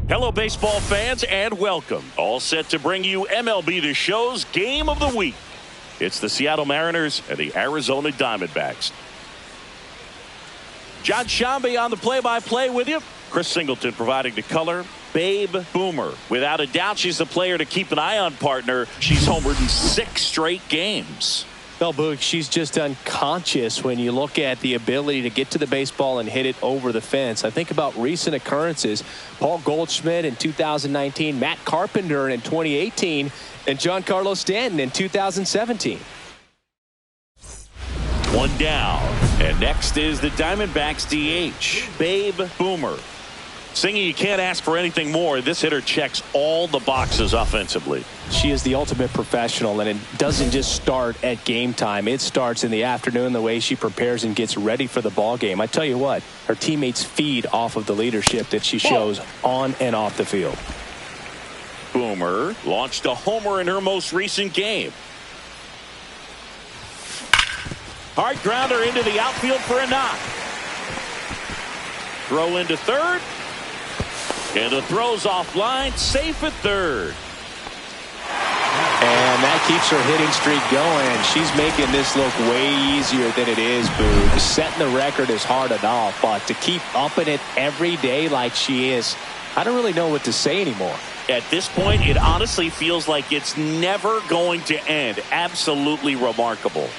Hello, baseball fans, and welcome. All set to bring you MLB The Show's Game of the Week. It's the Seattle Mariners and the Arizona Diamondbacks. John Shambi on the play-by-play with you. Chris Singleton providing the color. Babe Boomer. Without a doubt, she's the player to keep an eye on, partner. She's homered in 6 straight games. Well, Boog, she's just unconscious when you look at the ability to get to the baseball and hit it over the fence. I think about recent occurrences. Paul Goldschmidt in 2019, Matt Carpenter in 2018, and Giancarlo Stanton in 2017. One down. And next is the Diamondbacks DH, Babe Boomer. Singy, you can't ask for anything more. This hitter checks all the boxes offensively. She is the ultimate professional, and it doesn't just start at game time. It starts in the afternoon, the way she prepares and gets ready for the ball game. I tell you what, her teammates feed off of the leadership that she shows on and off the field. Boomer launched a homer in her most recent game. Hard grounder into the outfield for a knock. Throw into third. And the throw's offline, safe at third. And that keeps her hitting streak going. She's making this look way easier than it is, Boo. Setting the record is hard enough, but to keep upping it every day like she is, I don't really know what to say anymore. At this point, it honestly feels like it's never going to end. Absolutely remarkable.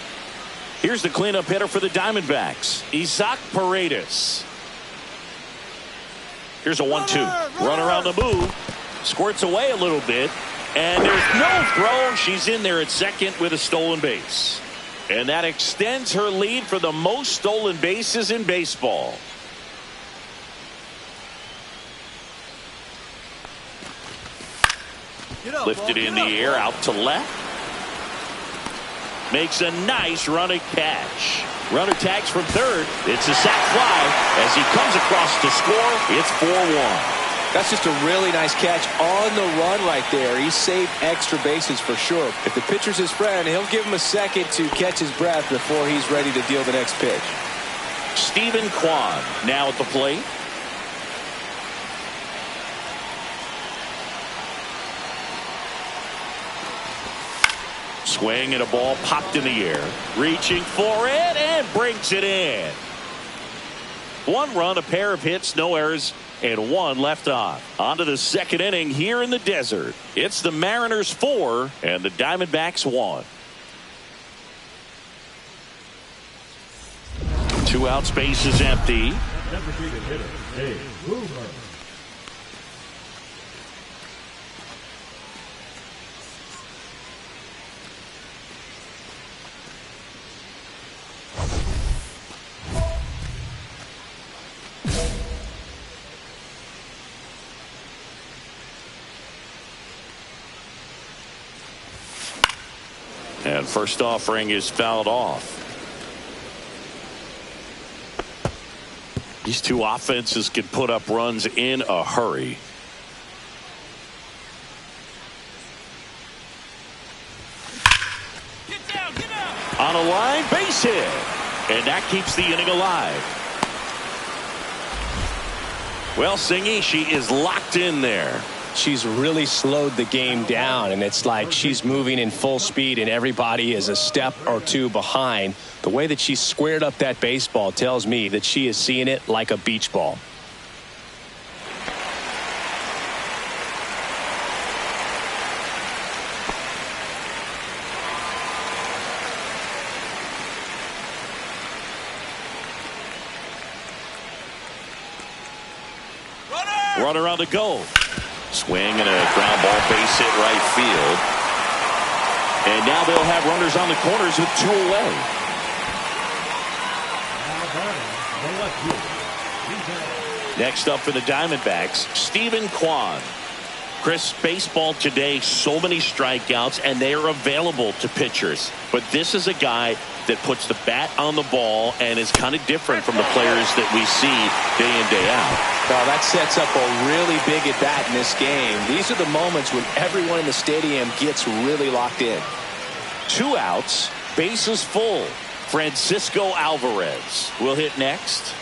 Here's the cleanup hitter for the Diamondbacks, Isaac Paredes. Here's a 1-2. Runner on the move. Squirts away a little bit. And there's no throw. She's in there at second with a stolen base. And that extends her lead for the most stolen bases in baseball. Lifted in the air out to left. Makes a nice running catch. Runner tags from third. It's a sac fly as he comes across to score. It's 4-1. That's just a really nice catch on the run right there. He saved extra bases for sure. If the pitcher's his friend, he'll give him a second to catch his breath before he's ready to deal the next pitch. Stephen Kwan now at the plate. Swing and a ball popped in the air. Reaching for it and brings it in. 1 run, a pair of hits, no errors, and 1 left on. On to the second inning here in the desert. It's the Mariners 4 and the Diamondbacks 1. 2 outs, base is empty. And first offering is fouled off. These two offenses can put up runs in a hurry. Get down. On a line, base hit. And that keeps the inning alive. Well, Singy, she is locked in there. She's really slowed the game down, and it's like she's moving in full speed and everybody is a step or 2 behind. The way that she squared up that baseball tells me that she is seeing it like a beach ball. Runner on the go. Swing and a ground ball, base hit right field. And now they'll have runners on the corners with 2 away. Next up for the Diamondbacks, Stephen Kwan. Chris, baseball today, so many strikeouts, and they are available to pitchers. But this is a guy that puts the bat on the ball and is kind of different from the players that we see day in, day out. Well, that sets up a really big at bat in this game. These are the moments when everyone in the stadium gets really locked in. 2 outs, bases full. Francisco Alvarez will hit next.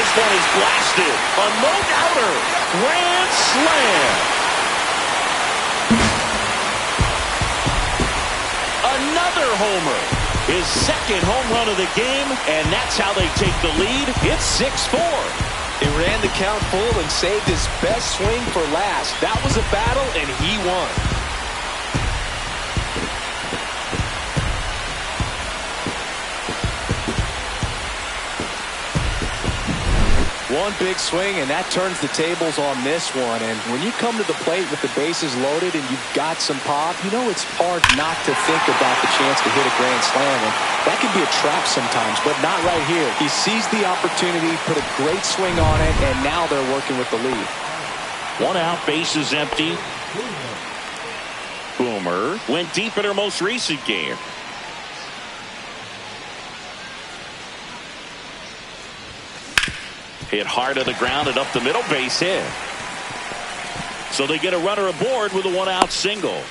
This one is blasted. A no-doubter. Grand slam. Another homer. His second home run of the game, and that's how they take the lead. It's 6-4. He ran the count full and saved his best swing for last. That was a battle, and he won. One big swing, and that turns the tables on this one. And when you come to the plate with the bases loaded and you've got some pop, you know it's hard not to think about the chance to hit a grand slam. And that can be a trap sometimes, but not right here. He seized the opportunity, put a great swing on it, and now they're working with the lead. One out, bases empty. Boomer went deep in her most recent game. Hit hard to the ground and up the middle, base hit. So they get a runner aboard with a one-out single.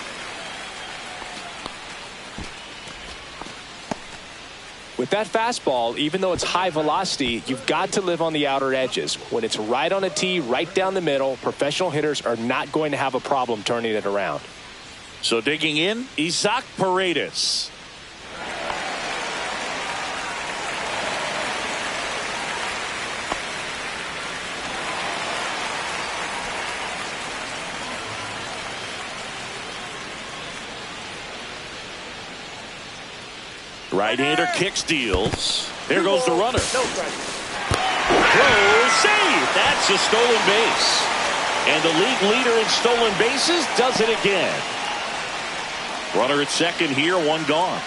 With that fastball, even though it's high velocity, you've got to live on the outer edges. When it's right on a tee, right down the middle, professional hitters are not going to have a problem turning it around. So digging in, Isaac Paredes. Right-hander kick steals. There goes the runner. Close save. That's a stolen base. And the league leader in stolen bases does it again. Runner at second here, one gone.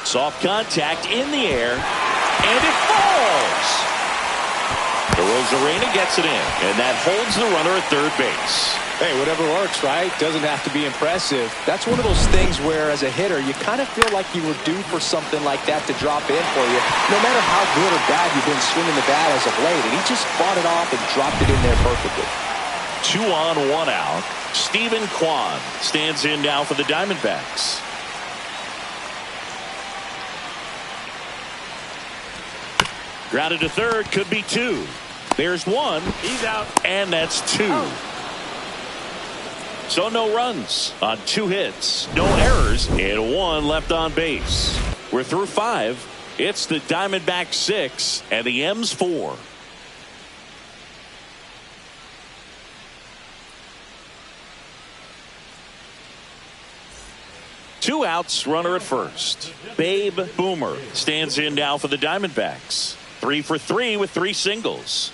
Soft contact in the air, and it falls. Rosarena gets it in, and that holds the runner at third base. Hey, whatever works, right? Doesn't have to be impressive. That's one of those things where, as a hitter, you kind of feel like you were due for something like that to drop in for you, no matter how good or bad you've been swinging the bat as of late. And he just fought it off and dropped it in there perfectly. 2 on, 1 out. Stephen Kwan stands in now for the Diamondbacks. Grounded to third, could be 2. There's 1. He's out. And that's 2. Oh. So no runs on 2 hits, no errors, and 1 left on base. We're through 5. It's the Diamondbacks 6 and the M's 4. Two outs, runner at first. Babe Boomer stands in now for the Diamondbacks. 3 for 3 with 3 singles.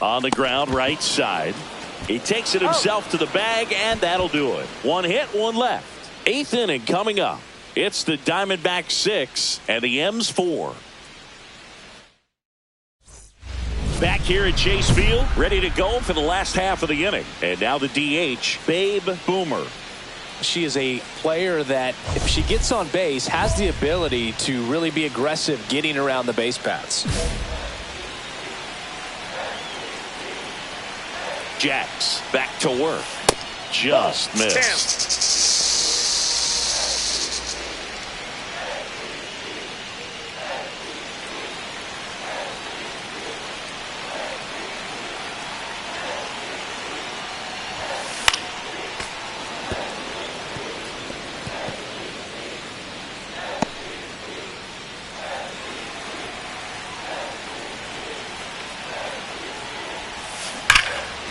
On the ground, right side. He takes it himself to the bag, and that'll do it. 1 hit, 1 left. 8th inning coming up. It's the Diamondbacks 6 and the M's 4. Back here at Chase Field, ready to go for the last half of the inning. And now the DH, Babe Boomer. She is a player that, if she gets on base, has the ability to really be aggressive getting around the base paths. Jacks back to work. Just missed.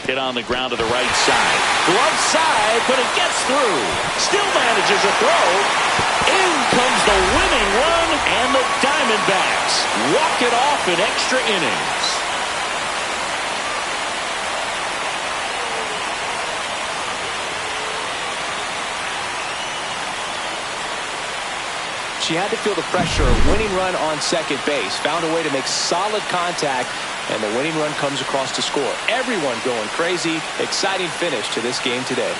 Hit on the ground to the right side. Glove side, but it gets through. Still manages a throw. In comes the winning run, and the Diamondbacks walk it off in extra innings. She had to feel the pressure. Winning run on second base. Found a way to make solid contact, and the winning run comes across to score. Everyone going crazy. Exciting finish to this game today.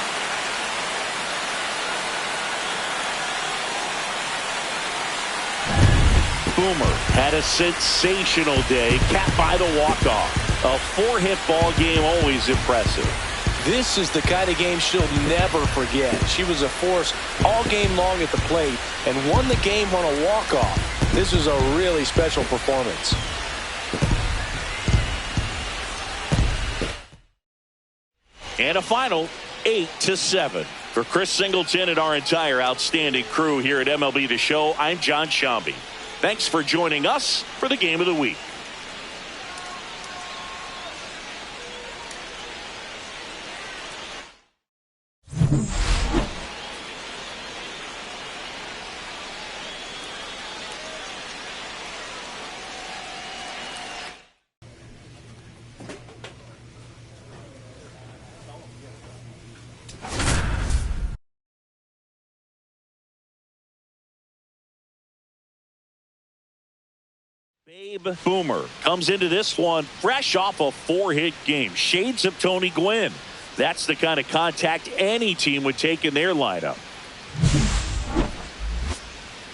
Boomer had a sensational day, capped by the walk-off. A 4-hit ball game, always impressive. This is the kind of game she'll never forget. She was a force all game long at the plate and won the game on a walk-off. This was a really special performance. And a final 8-7. For Chris Singleton and our entire outstanding crew here at MLB The Show, I'm John Shambi. Thanks for joining us for the Game of the Week. Babe Boomer comes into this one fresh off a 4-hit game. Shades of Tony Gwynn. That's the kind of contact any team would take in their lineup.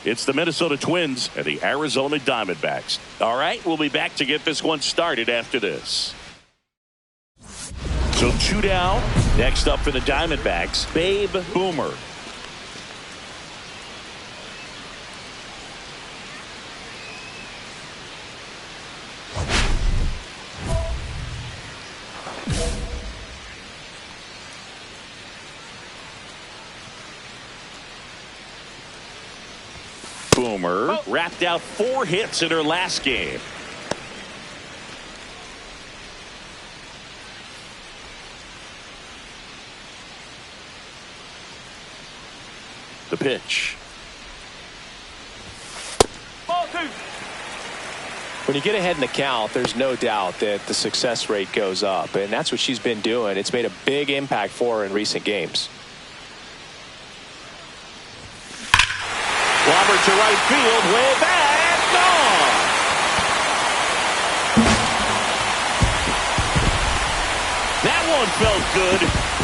It's the Minnesota Twins and the Arizona Diamondbacks. All right, we'll be back to get this one started after this. So 2 down. Next up for the Diamondbacks, Babe Boomer. Boomer wrapped out 4 hits in her last game. The pitch. When you get ahead in the count, there's no doubt that the success rate goes up, and that's what she's been doing. It's made a big impact for her in recent games. Robert to right field, way back, gone. That one felt good,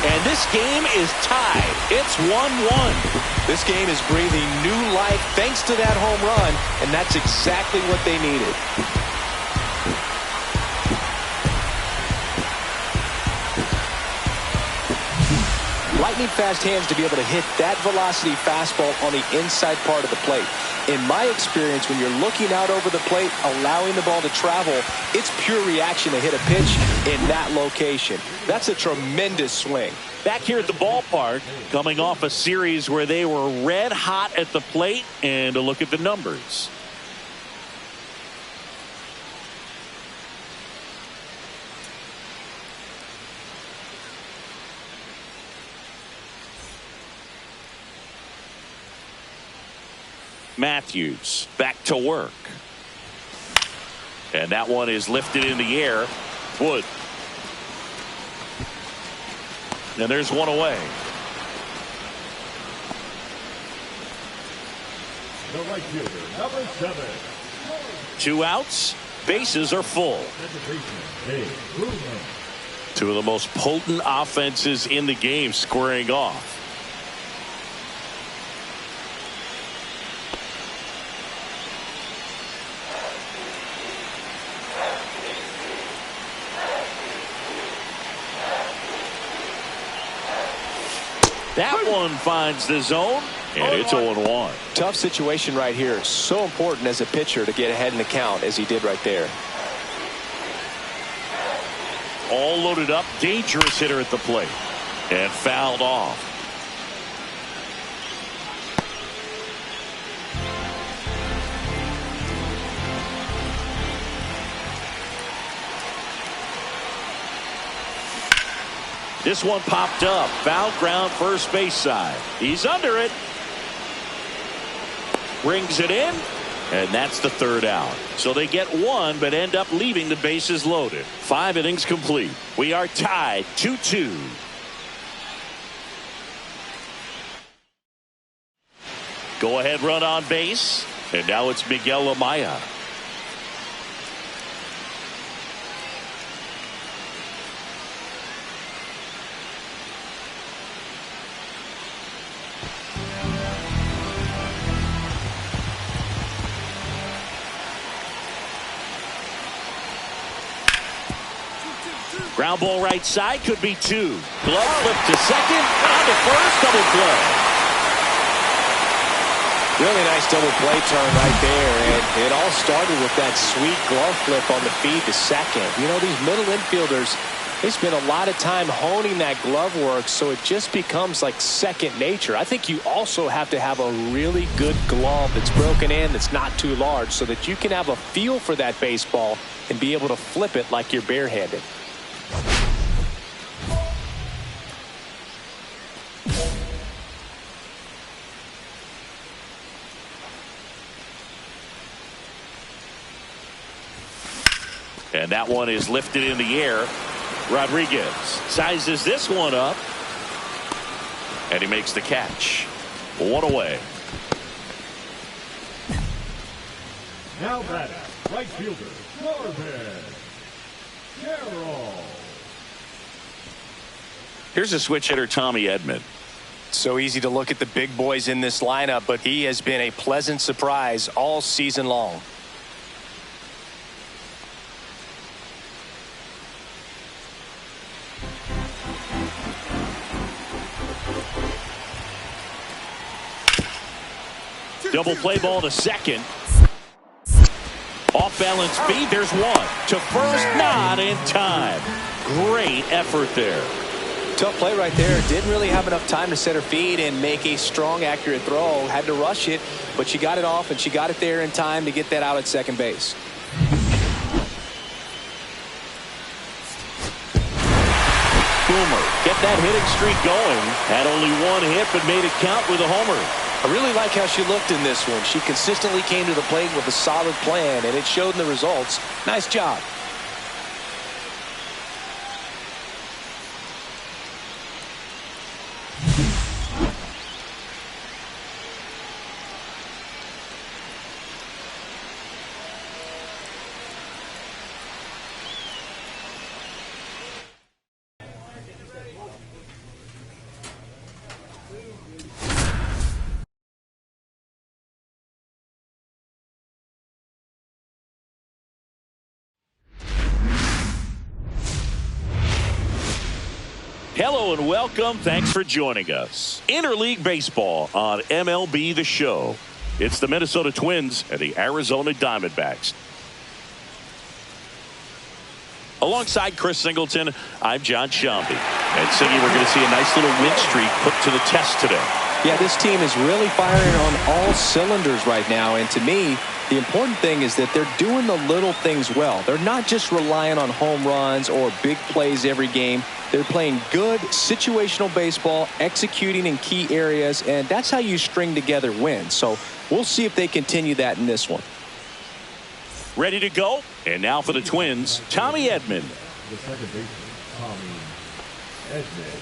and this game is tied. It's 1-1. This game is breathing new life thanks to that home run, and that's exactly what they needed. Lightning fast hands to be able to hit that velocity fastball on the inside part of the plate. In my experience, when you're looking out over the plate, allowing the ball to travel, it's pure reaction to hit a pitch in that location. That's a tremendous swing. Back here at the ballpark, coming off a series where they were red hot at the plate, and a look at the numbers. Matthews back to work. And that one is lifted in the air. Wood. And there's one away. The right fielder, number 7. 2 outs. Bases are full. Two of the most potent offenses in the game squaring off. That one finds the zone, and it's 0-1. Tough situation right here. So important as a pitcher to get ahead in the count as he did right there. All loaded up, dangerous hitter at the plate, and fouled off. This one popped up. Foul ground first base side. He's under it. Brings it in. And that's the 3rd out. So they get 1 but end up leaving the bases loaded. 5 innings complete. We are tied 2-2. Go ahead run on base. And now it's Miguel Amaya. Ground ball right side, could be two. Glove flip to second, on to first, double play. Really nice double play turn right there, and it all started with that sweet glove flip on the feed to second. You know, these middle infielders, they spend a lot of time honing that glove work, so it just becomes like second nature. I think you also have to have a really good glove that's broken in, that's not too large, so that you can have a feel for that baseball and be able to flip it like you're barehanded. And that one is lifted in the air. Rodriguez sizes this one up. And he makes the catch. One away. Now batting, right fielder, Corbin Carroll. Here's a switch hitter, Tommy Edman. So easy to look at the big boys in this lineup, but he has been a pleasant surprise all season long. Double play ball to second. Off balance feed. There's one. To first, not in time. Great effort there. Tough play right there. Didn't really have enough time to set her feet and make a strong, accurate throw. Had to rush it, but she got it off, and she got it there in time to get that out at second base. Boomer get that hitting streak going. Had only one hit, but made it count with a homer. I really like how she looked in this one. She consistently came to the plate with a solid plan, and it showed in the results. Nice job. Hello and welcome. Thanks for joining us. Interleague Baseball on MLB The Show. It's the Minnesota Twins and the Arizona Diamondbacks. Alongside Chris Singleton, I'm John Shambi. And Siggy, we're going to see a nice little win streak put to the test today. Yeah, this team is really firing on all cylinders right now. And to me, the important thing is that they're doing the little things well. They're not just relying on home runs or big plays every game. They're playing good situational baseball, executing in key areas, and that's how you string together wins. So we'll see if they continue that in this one. Ready to go? And now for the Twins, Tommy Edman. The second baseman, Tommy Edman.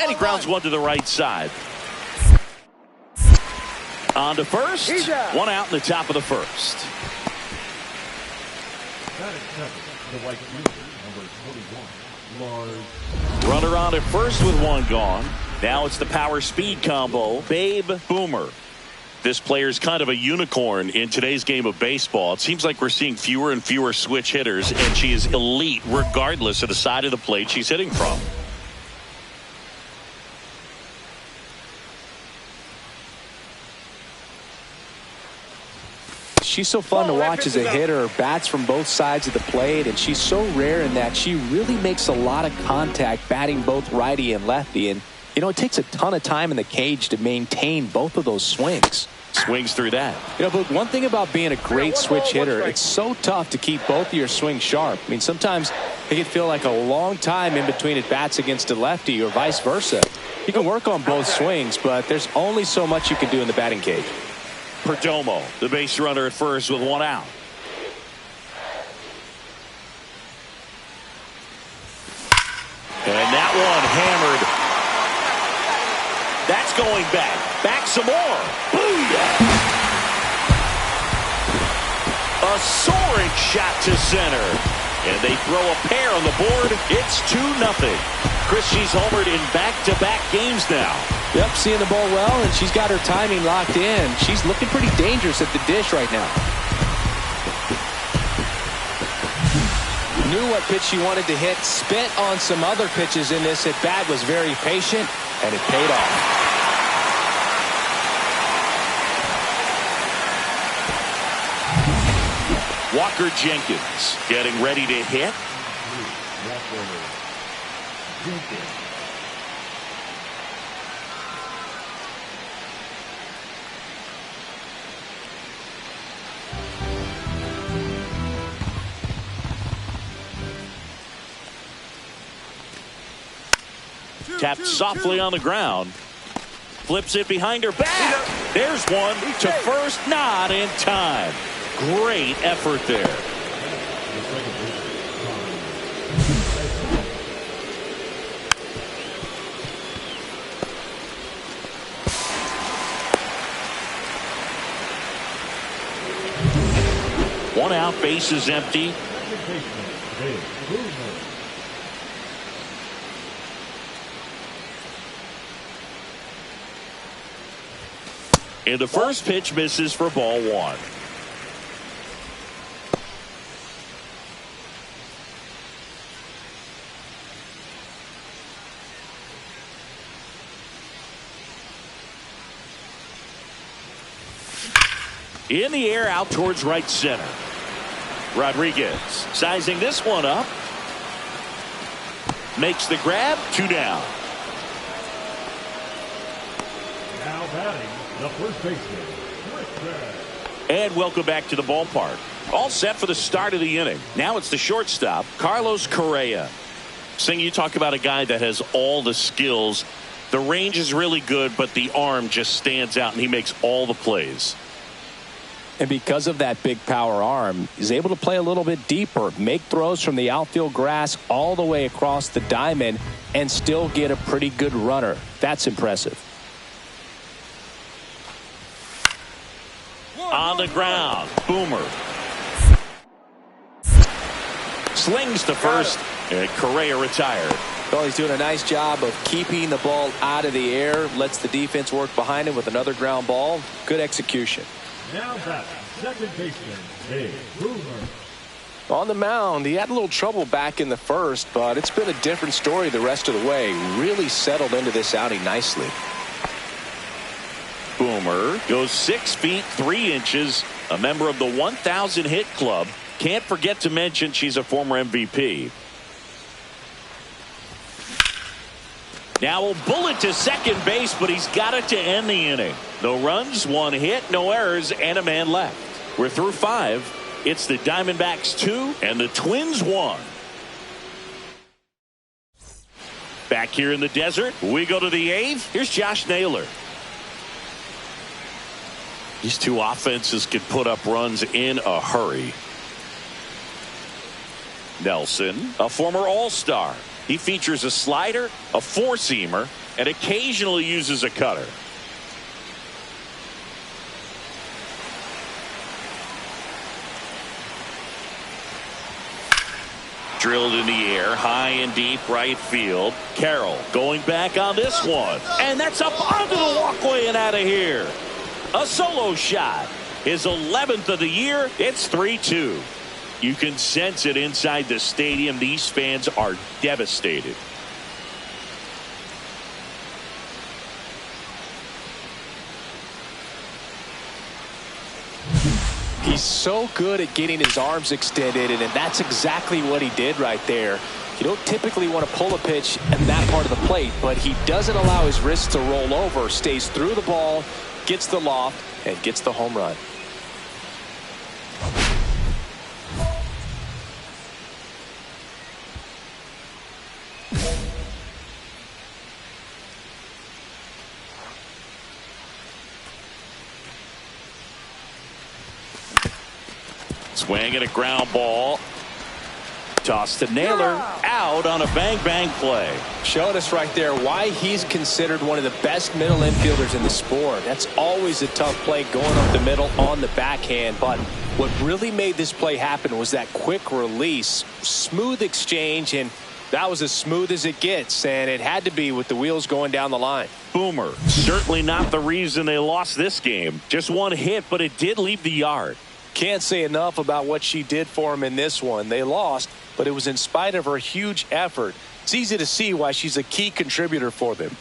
And he grounds one to the right side. On to first. One out in the top of the first. Batting second, the right fielder, number 21, Lars. Runner on at first with one gone. Now it's the power-speed combo, Babe Boomer. This player's kind of a unicorn in today's game of baseball. It seems like we're seeing fewer and fewer switch hitters, and she is elite regardless of the side of the plate she's hitting from. She's so fun to watch as a hitter. Bats from both sides of the plate, and she's so rare in that she really makes a lot of contact batting both righty and lefty. And, you know, it takes a ton of time in the cage to maintain both of those swings. Swings through that. You know, but one thing about being a great switch hitter, it's so tough to keep both of your swings sharp. I mean, sometimes it can feel like a long time in between at bats against a lefty or vice versa. You can work on both swings, but there's only so much you can do in the batting cage. Perdomo, the base runner at first with one out. And that one hammered. That's going back. Back some more. Booyah! A soaring shot to center. And they throw a pair on the board. It's 2-0. Chris, she's homered in back-to-back games now. Yep, seeing the ball well, and she's got her timing locked in. She's looking pretty dangerous at the dish right now. Knew what pitch she wanted to hit. Spent on some other pitches in this at bat. Was very patient, and it paid off. Walker Jenkins getting ready to hit. Tapped softly on the ground. Flips it behind her back. There's one to first, not in time. Great effort there. One out, base is empty. And the first pitch misses for ball one. In the air, out towards right center. Rodriguez sizing this one up. Makes the grab. 2 down. Now batting, the first baseman. And welcome back to the ballpark. All set for the start of the inning. Now it's the shortstop, Carlos Correa. Sing, you talk about a guy that has all the skills. The range is really good, but the arm just stands out, and he makes all the plays. And because of that big power arm, he's able to play a little bit deeper, make throws from the outfield grass all the way across the diamond, and still get a pretty good runner. That's impressive. On the ground, Boomer. Slings to first, and Correa retired. Well, he's doing a nice job of keeping the ball out of the air, lets the defense work behind him with another ground ball. Good execution. Now batting, second baseman, Dave Boomer. On the mound, he had a little trouble back in the first, but it's been a different story the rest of the way. Really settled into this outing nicely. Boomer goes 6 feet 3 inches, a member of the 1,000 hit club. Can't forget to mention she's a former MVP. Now a bullet to second base, but he's got it to end the inning. No runs, 1 hit, no errors, and a man left. We're through 5. It's the Diamondbacks 2 and the Twins 1. Back here in the desert, we go to the 8th. Here's Josh Naylor. These two offenses can put up runs in a hurry. Nelson, a former All-Star. He features a slider, a four-seamer, and occasionally uses a cutter. Drilled in the air, high and deep right field. Carroll going back on this one. And that's up onto the walkway and out of here. A solo shot. His 11th of the year. It's 3-2. You can sense it inside the stadium. These fans are devastated. He's so good at getting his arms extended, and that's exactly what he did right there. You don't typically want to pull a pitch in that part of the plate, but he doesn't allow his wrists to roll over, stays through the ball, gets the loft, and gets the home run. Swing and a ground ball. Toss to Naylor, out on a bang-bang play. Showing us right there why he's considered one of the best middle infielders in the sport. That's always a tough play going up the middle on the backhand. But what really made this play happen was that quick release, smooth exchange, and that was as smooth as it gets. And it had to be with the wheels going down the line. Boomer, certainly not the reason they lost this game. Just one hit, but it did leave the yard. Can't say enough about what she did for him in this one. They lost, but it was in spite of her huge effort. It's easy to see why she's a key contributor for them.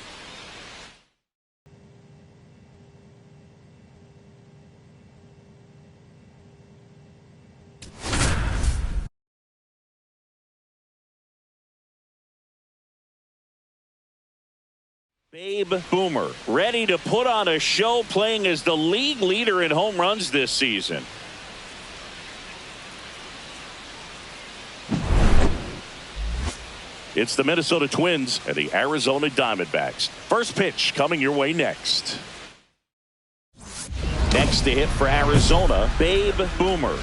Babe Boomer, ready to put on a show, playing as the league leader in home runs this season. It's the Minnesota Twins and the Arizona Diamondbacks. First pitch coming your way next. Next to hit for Arizona, Babe Boomer.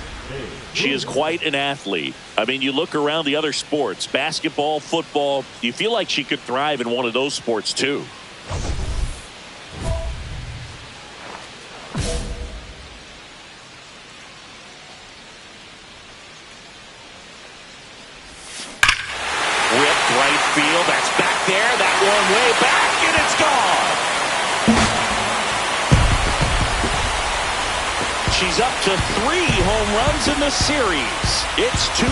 She is quite an athlete. I mean, you look around the other sports, basketball, football, you feel like she could thrive in one of those sports too. Whipped right field. That's back there. That one way back, and it's gone. She's up to 3 home runs in the series. It's 2-0.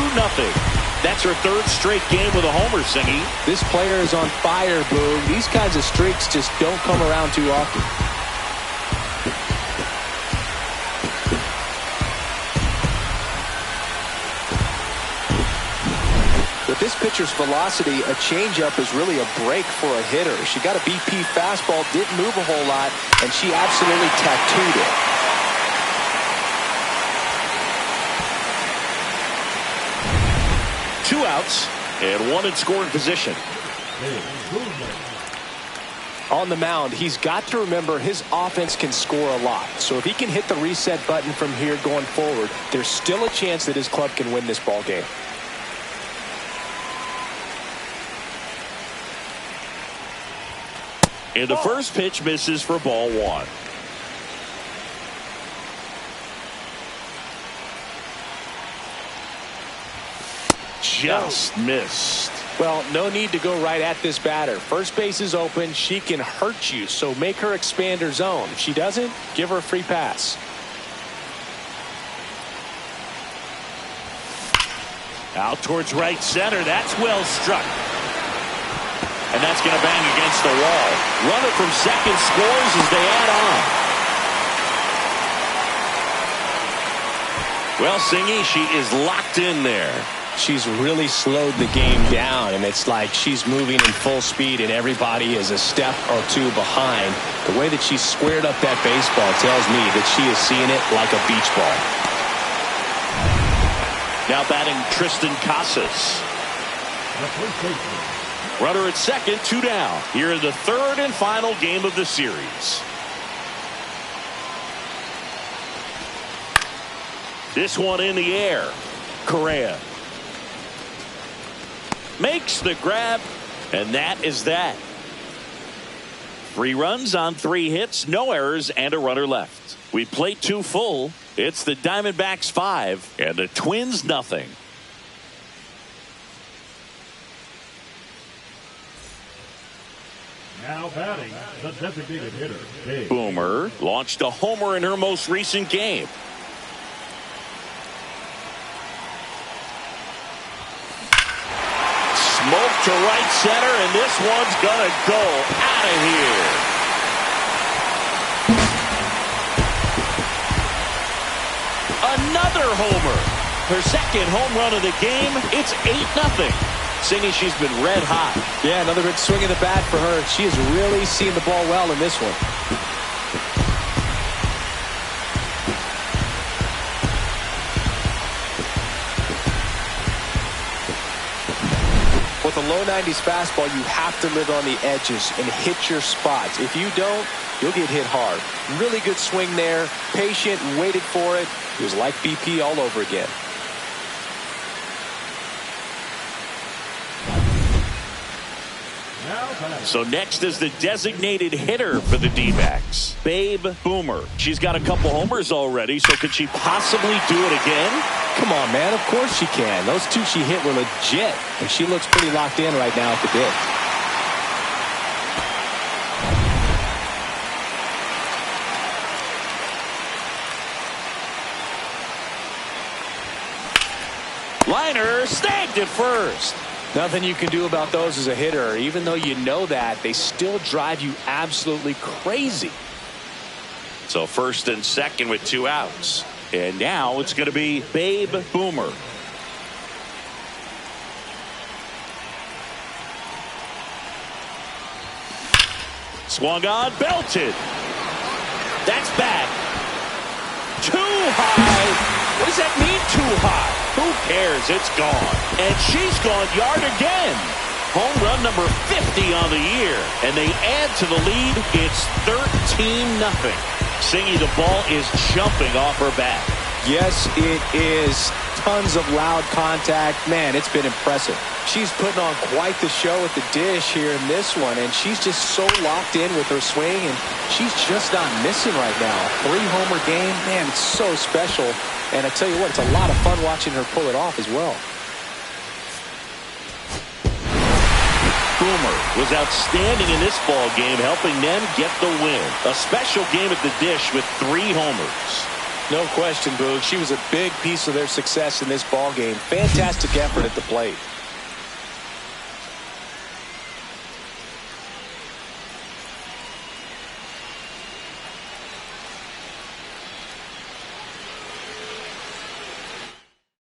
That's her 3rd straight game with a homer, Singy. This player is on fire, Boom. These kinds of streaks just don't come around too often. With this pitcher's velocity, a changeup is really a break for a hitter. She got a BP fastball, didn't move a whole lot, and she absolutely tattooed it. Two outs and one in scoring position. On the mound, he's got to remember his offense can score a lot. So if he can hit the reset button from here going forward, there's still a chance that his club can win this ball game. And the first pitch misses for ball 1. Just missed. Well, no need to go right at this batter. First base is open. She can hurt you, so make her expand her zone. If she doesn't, give her a free pass. Out towards right center. That's well struck. And that's going to bang against the wall. Runner from second scores as they add on. Well, Singy, she is locked in there. She's really slowed the game down, and it's like she's moving in full speed and everybody is a step or two behind. The way that she squared up that baseball tells me that she is seeing it like a beach ball. Now batting Tristan Casas. Runner at second, 2 down. Here in the 3rd and final game of the series. This one in the air. Correa makes the grab, and that is that. 3 runs on 3 hits, no errors, and a runner left. We played 2 full. It's the Diamondbacks 5 and the Twins nothing. Now batting, the designated hitter, Babe. Boomer launched a homer in her most recent game. Smoke to right center, and this one's gonna go out of here. Another homer. Her second home run of the game. It's 8-0. Singy, she's been red hot. Yeah, another big swing of the bat for her. She has really seen the ball well in this one. With a low 90s fastball, you have to live on the edges and hit your spots. If you don't, you'll get hit hard. Really good swing there. Patient, waited for it. It was like BP all over again. So next is the designated hitter for the D-backs, Babe Boomer. She's got a couple homers already, so could she possibly do it again? Come on, man. Of course she can. Those two she hit were legit, and she looks pretty locked in right now at the dish. Liner snagged at first. Nothing you can do about those as a hitter. Even though you know that, they still drive you absolutely crazy. So first and second with 2 outs. And now it's going to be Babe Boomer. Swung on, belted. That's back. Too high. What does that mean, too high? Who cares? It's gone. And she's gone yard again. Home run number 50 on the year. And they add to the lead. It's 13-0. Singy, the ball is jumping off her bat. Yes, it is. Tons of loud contact. Man, it's been impressive. She's putting on quite the show at the dish here in this one, and she's just so locked in with her swing, and she's just not missing right now. 3-homer game, man, it's so special. And I tell you what, it's a lot of fun watching her pull it off as well. Boomer was outstanding in this ball game, helping them get the win. A special game at the dish with 3 homers. No question, Boog. She was a big piece of their success in this ball game. Fantastic effort at the plate.